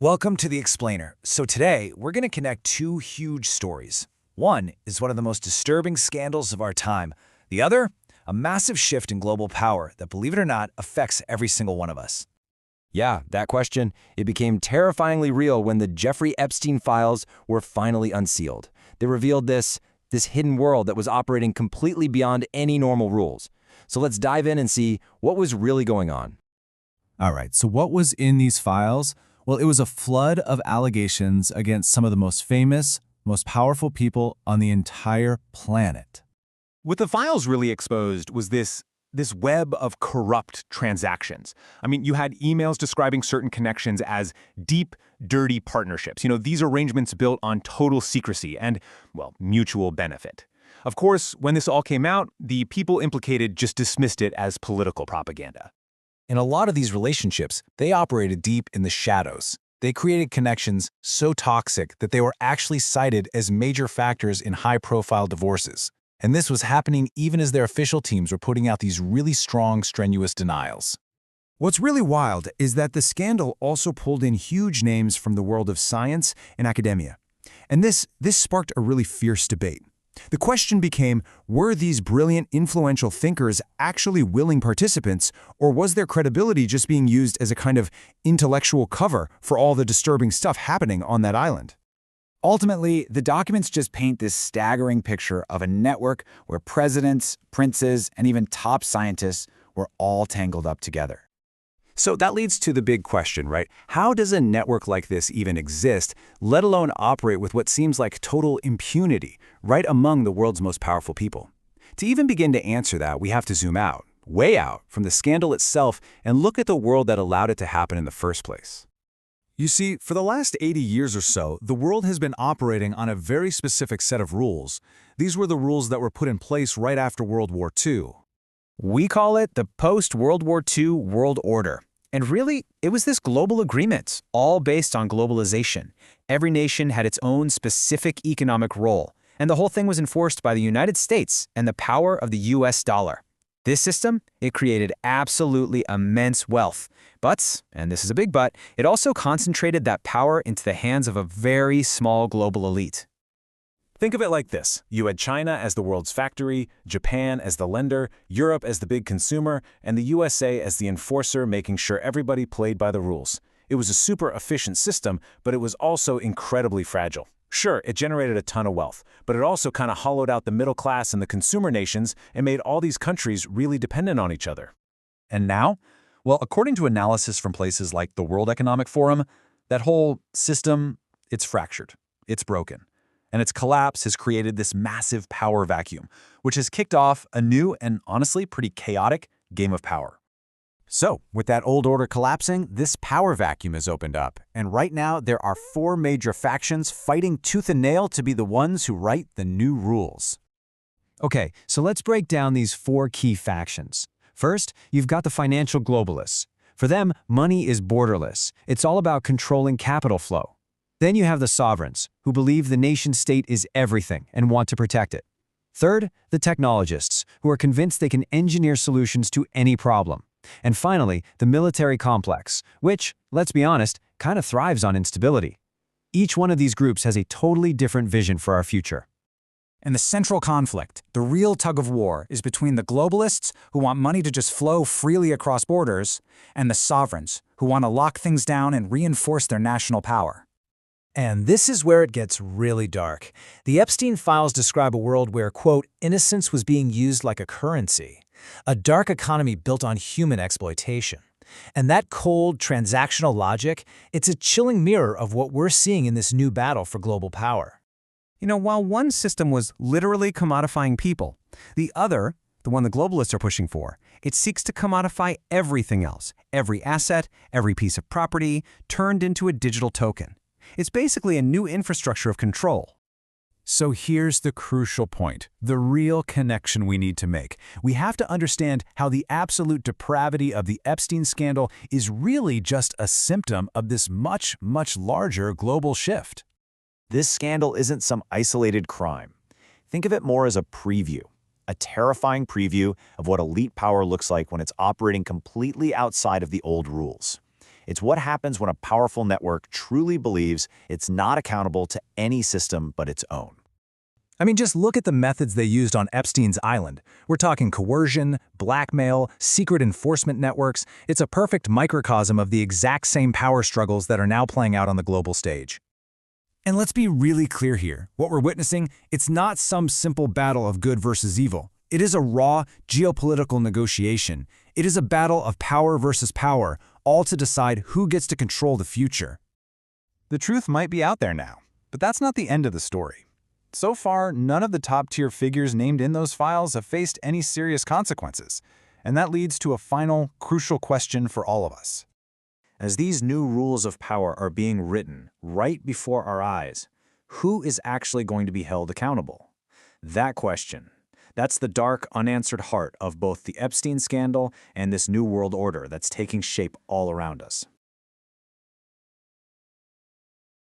Welcome to The Explainer. So today, we're going to connect two huge stories. One is one of the most disturbing scandals of our time. The other, a massive shift in global power that, believe it or not, affects every single one of us. Yeah, that question, it became terrifyingly real when the Jeffrey Epstein files were finally unsealed. They revealed this hidden world that was operating completely beyond any normal rules. So let's dive in and see what was really going on. All right, so what was in these files? Well, it was a flood of allegations against some of the most famous, most powerful people on the entire planet. What the files really exposed was this web of corrupt transactions. I mean, you had emails describing certain connections as deep, dirty partnerships. These arrangements built on total secrecy and, well, mutual benefit. Of course, when this all came out, the people implicated just dismissed it as political propaganda. In a lot of these relationships, they operated deep in the shadows. They created connections so toxic that they were actually cited as major factors in high-profile divorces. And this was happening even as their official teams were putting out these really strong, strenuous denials. What's really wild is that the scandal also pulled in huge names from the world of science and academia. And this sparked a really fierce debate. The question became, were these brilliant, influential thinkers actually willing participants, or was their credibility just being used as a kind of intellectual cover for all the disturbing stuff happening on that island? Ultimately, the documents just paint this staggering picture of a network where presidents, princes, and even top scientists were all tangled up together. So that leads to the big question, right? How does a network like this even exist, let alone operate with what seems like total impunity, right among the world's most powerful people? To even begin to answer that, we have to zoom out, way out, from the scandal itself and look at the world that allowed it to happen in the first place. You see, for the last 80 years or so, the world has been operating on a very specific set of rules. These were the rules that were put in place right after World War II. We call it the post-World War II world order. And really, it was this global agreement, all based on globalization. Every nation had its own specific economic role, and the whole thing was enforced by the United States and the power of the US dollar. This system, it created absolutely immense wealth. But, and this is a big but, it also concentrated that power into the hands of a very small global elite. Think of it like this. You had China as the world's factory, Japan as the lender, Europe as the big consumer, and the USA as the enforcer, making sure everybody played by the rules. It was a super efficient system, but it was also incredibly fragile. Sure, it generated a ton of wealth, but it also kind of hollowed out the middle class and the consumer nations and made all these countries really dependent on each other. And now? Well, according to analysis from places like the World Economic Forum, that whole system, it's fractured. It's broken. And its collapse has created this massive power vacuum, which has kicked off a new and honestly pretty chaotic game of power. So, with that old order collapsing, this power vacuum has opened up. And right now, there are four major factions fighting tooth and nail to be the ones who write the new rules. Okay, so let's break down these four key factions. First, you've got the financial globalists. For them, money is borderless. It's all about controlling capital flow. Then you have the sovereigns, who believe the nation-state is everything and want to protect it. Third, the technologists, who are convinced they can engineer solutions to any problem. And finally, the military complex, which, let's be honest, kind of thrives on instability. Each one of these groups has a totally different vision for our future. And the central conflict, the real tug-of-war, is between the globalists, who want money to just flow freely across borders, and the sovereigns, who want to lock things down and reinforce their national power. And this is where it gets really dark. The Epstein files describe a world where, quote, innocence was being used like a currency, a dark economy built on human exploitation. And that cold, transactional logic, it's a chilling mirror of what we're seeing in this new battle for global power. While one system was literally commodifying people, the other, the one the globalists are pushing for, it seeks to commodify everything else, every asset, every piece of property, turned into a digital token. It's basically a new infrastructure of control. So here's the crucial point, the real connection we need to make. We have to understand how the absolute depravity of the Epstein scandal is really just a symptom of this much, much larger global shift. This scandal isn't some isolated crime. Think of it more as a preview, a terrifying preview of what elite power looks like when it's operating completely outside of the old rules. It's what happens when a powerful network truly believes it's not accountable to any system but its own. I mean, just look at the methods they used on Epstein's island. We're talking coercion, blackmail, secret enforcement networks. It's a perfect microcosm of the exact same power struggles that are now playing out on the global stage. And let's be really clear here. What we're witnessing, it's not some simple battle of good versus evil. It is a raw geopolitical negotiation. It is a battle of power versus power, all to decide who gets to control the future. The truth might be out there now, but that's not the end of the story. So far, none of the top-tier figures named in those files have faced any serious consequences, and that leads to a final, crucial question for all of us. As these new rules of power are being written right before our eyes, who is actually going to be held accountable? That question, that's the dark, unanswered heart of both the Epstein scandal and this new world order that's taking shape all around us.